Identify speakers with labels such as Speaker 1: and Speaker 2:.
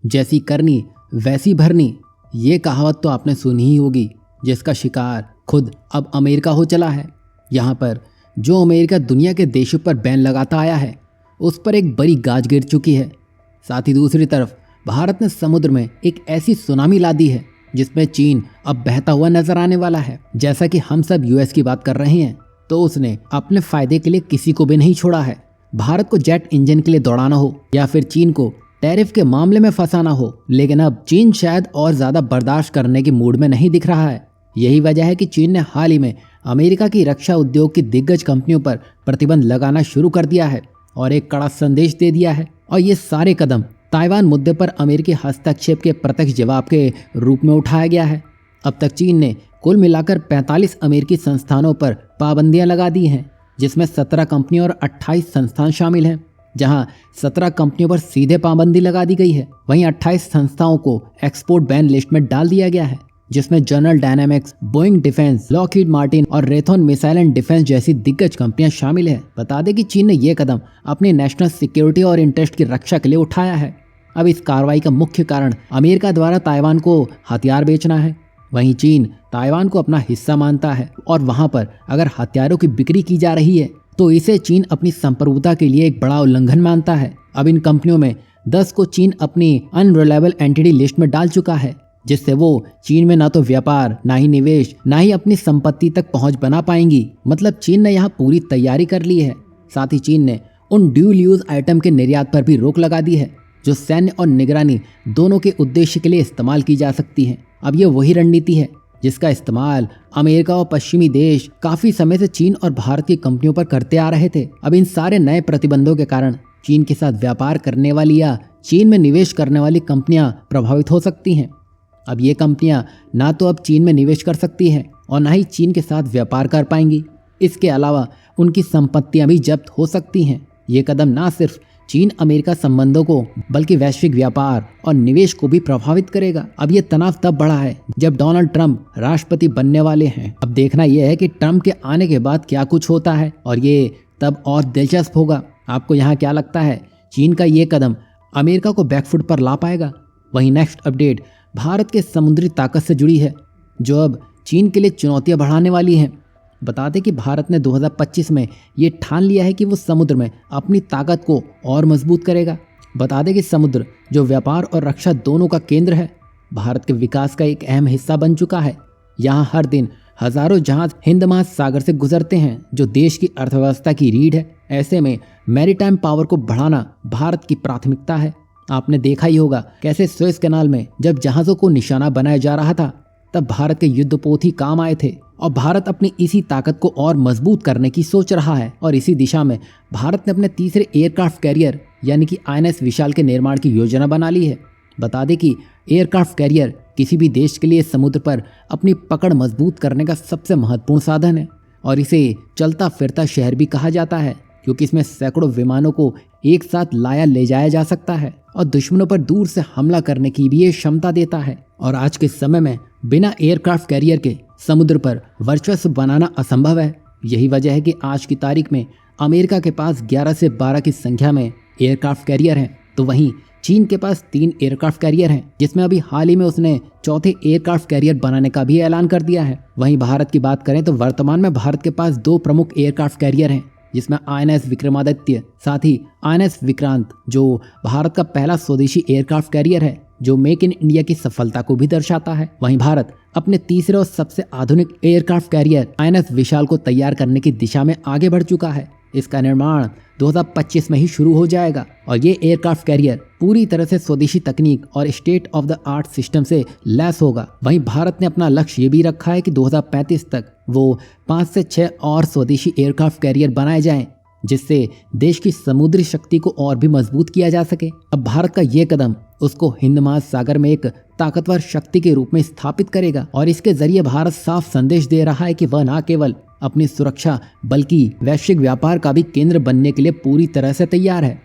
Speaker 1: जैसी करनी वैसी भरनी, ये कहावत तो आपने सुनी ही होगी, जिसका शिकार खुद अब अमेरिका हो चला है। यहाँ पर जो अमेरिका दुनिया के देशों पर बैन लगाता आया है, उस पर एक बड़ी गाज गिर चुकी है। साथ ही दूसरी तरफ भारत ने समुद्र में एक ऐसी सुनामी ला दी है जिसमें चीन अब बहता हुआ नजर आने वाला है। जैसा कि हम सब यूएस की बात कर रहे हैं, तो उसने अपने फायदे के लिए किसी को भी नहीं छोड़ा है। भारत को जेट इंजन के लिए दौड़ाना हो या फिर चीन को टैरिफ के मामले में फंसाना हो, लेकिन अब चीन शायद और ज्यादा बर्दाश्त करने की मूड में नहीं दिख रहा है। यही वजह है कि चीन ने हाल ही में अमेरिका की रक्षा उद्योग की दिग्गज कंपनियों पर प्रतिबंध लगाना शुरू कर दिया है और एक कड़ा संदेश दे दिया है। और ये सारे कदम ताइवान मुद्दे पर अमेरिकी हस्तक्षेप के प्रत्यक्ष जवाब के रूप में उठाया गया है। अब तक चीन ने कुल मिलाकर 45 अमेरिकी संस्थानों पर पाबंदियां लगा दी हैं, जिसमें 17 कंपनियां और 28 संस्थान शामिल हैं। जहां 17 कंपनियों पर सीधे पाबंदी लगा दी गई है, वहीं 28 संस्थाओं को एक्सपोर्ट बैन लिस्ट में डाल दिया गया है, जिसमें general dynamics, Boeing defence, Lockheed Martin और रेथॉन मिसाइल एंड डिफेंस जैसी दिग्गज कंपनियां शामिल हैं। बता दें कि चीन ने यह कदम अपनी नेशनल सिक्योरिटी और इंटरेस्ट की रक्षा के लिए उठाया है। अब इस कार्रवाई का मुख्य कारण अमेरिका द्वारा ताइवान को हथियार बेचना है। वहीं चीन ताइवान को अपना हिस्सा मानता है और वहां पर अगर हथियारों की बिक्री की जा रही है तो इसे चीन अपनी संप्रभुता के लिए एक बड़ा उल्लंघन मानता है। अब इन कंपनियों में 10 को चीन अपनी अनरिलायबल एंटिटी लिस्ट में डाल चुका है, जिससे वो चीन में ना तो व्यापार, ना ही निवेश, ना ही अपनी संपत्ति तक पहुंच बना पाएंगी। मतलब चीन ने यहाँ पूरी तैयारी कर ली है। साथ ही चीन ने उन ड्यूल यूज आइटम के निर्यात पर भी रोक लगा दी है जो सैन्य और निगरानी दोनों के उद्देश्य के लिए इस्तेमाल की जा सकती है। अब ये वही रणनीति है जिसका इस्तेमाल अमेरिका और पश्चिमी देश काफी समय से चीन और भारत की कंपनियों पर करते आ रहे थे। अब इन सारे नए प्रतिबंधों के कारण चीन के साथ व्यापार करने वाली या चीन में निवेश करने वाली कंपनियां प्रभावित हो सकती हैं। अब ये कंपनियां ना तो अब चीन में निवेश कर सकती हैं और ना ही चीन के साथ व्यापार कर पाएंगी। इसके अलावा उनकी संपत्तियां भी जब्त हो सकती हैं। ये कदम ना सिर्फ चीन अमेरिका संबंधों को बल्कि वैश्विक व्यापार और निवेश को भी प्रभावित करेगा। अब ये तनाव तब बढ़ा है जब डोनाल्ड ट्रंप राष्ट्रपति बनने वाले हैं। अब देखना यह है कि ट्रंप के आने के बाद क्या कुछ होता है और ये तब और दिलचस्प होगा। आपको यहाँ क्या लगता है, चीन का ये कदम अमेरिका को बैकफुट पर ला पाएगा? वहीं नेक्स्ट अपडेट भारत के समुद्री ताकत से जुड़ी है, जो अब चीन के लिए चुनौतियां बढ़ाने वाली हैं। बता दें कि भारत ने 2025 में ये ठान लिया है कि वो समुद्र में अपनी ताकत को और मजबूत करेगा। बता दें कि समुद्र जो व्यापार और रक्षा दोनों का केंद्र है, भारत के विकास का एक अहम हिस्सा बन चुका है। यहाँ हर दिन हजारों जहाज हिंद महासागर से गुजरते हैं, जो देश की अर्थव्यवस्था की रीढ़ है। ऐसे में मैरीटाइम पावर को बढ़ाना भारत की प्राथमिकता है। आपने देखा ही होगा कैसे सुएज कैनाल में जब जहाज़ों को निशाना बनाया जा रहा था, तब भारत के युद्धपोत ही काम आए थे। और भारत अपनी इसी ताकत को और मजबूत करने की सोच रहा है और इसी दिशा में भारत ने अपने तीसरे एयरक्राफ्ट कैरियर यानी कि INS विशाल के निर्माण की योजना बना ली है। बता दें कि एयरक्राफ्ट कैरियर किसी भी देश के लिए समुद्र पर अपनी पकड़ मजबूत करने का सबसे महत्वपूर्ण साधन है और इसे चलता फिरता शहर भी कहा जाता है, क्योंकि इसमें सैकड़ों विमानों को एक साथ लाया ले जाया जा सकता है और दुश्मनों पर दूर से हमला करने की भी ये क्षमता देता है। और आज के समय में बिना एयरक्राफ्ट कैरियर के समुद्र पर वर्चस्व बनाना असंभव है। यही वजह है कि आज की तारीख में अमेरिका के पास 11 से 12 की संख्या में एयरक्राफ्ट कैरियर हैं, तो वहीं चीन के पास 3 एयरक्राफ्ट कैरियर हैं, जिसमें अभी हाल ही में उसने चौथे एयरक्राफ्ट कैरियर बनाने का भी ऐलान कर दिया है। वहीं भारत की बात करें तो वर्तमान में भारत के पास 2 प्रमुख एयरक्राफ्ट कैरियर हैं, जिसमें INS विक्रमादित्य, साथ ही INS विक्रांत, जो भारत का पहला स्वदेशी एयरक्राफ्ट कैरियर है, जो मेक इन इंडिया की सफलता को भी दर्शाता है। वहीं भारत अपने तीसरे और सबसे आधुनिक एयरक्राफ्ट कैरियर INS विशाल को तैयार करने की दिशा में आगे बढ़ चुका है। इसका निर्माण 2025 में ही शुरू हो जाएगा और ये एयरक्राफ्ट कैरियर पूरी तरह से स्वदेशी तकनीक और state of the art system से लैस होगा। वहीं भारत ने अपना लक्ष्य ये भी रखा है कि 2035 तक वो 5 से 6 और स्वदेशी एयरक्राफ्ट कैरियर बनाए जाएं, जिससे देश की समुद्री शक्ति को और भी मजबूत किया जा सके। अब भारत का ये कदम उसको हिंद महासागर में एक ताकतवर शक्ति के रूप में स्थापित करेगा और इसके जरिए भारत साफ संदेश दे रहा है कि वह न केवल अपनी सुरक्षा बल्कि वैश्विक व्यापार का भी केंद्र बनने के लिए पूरी तरह से तैयार है।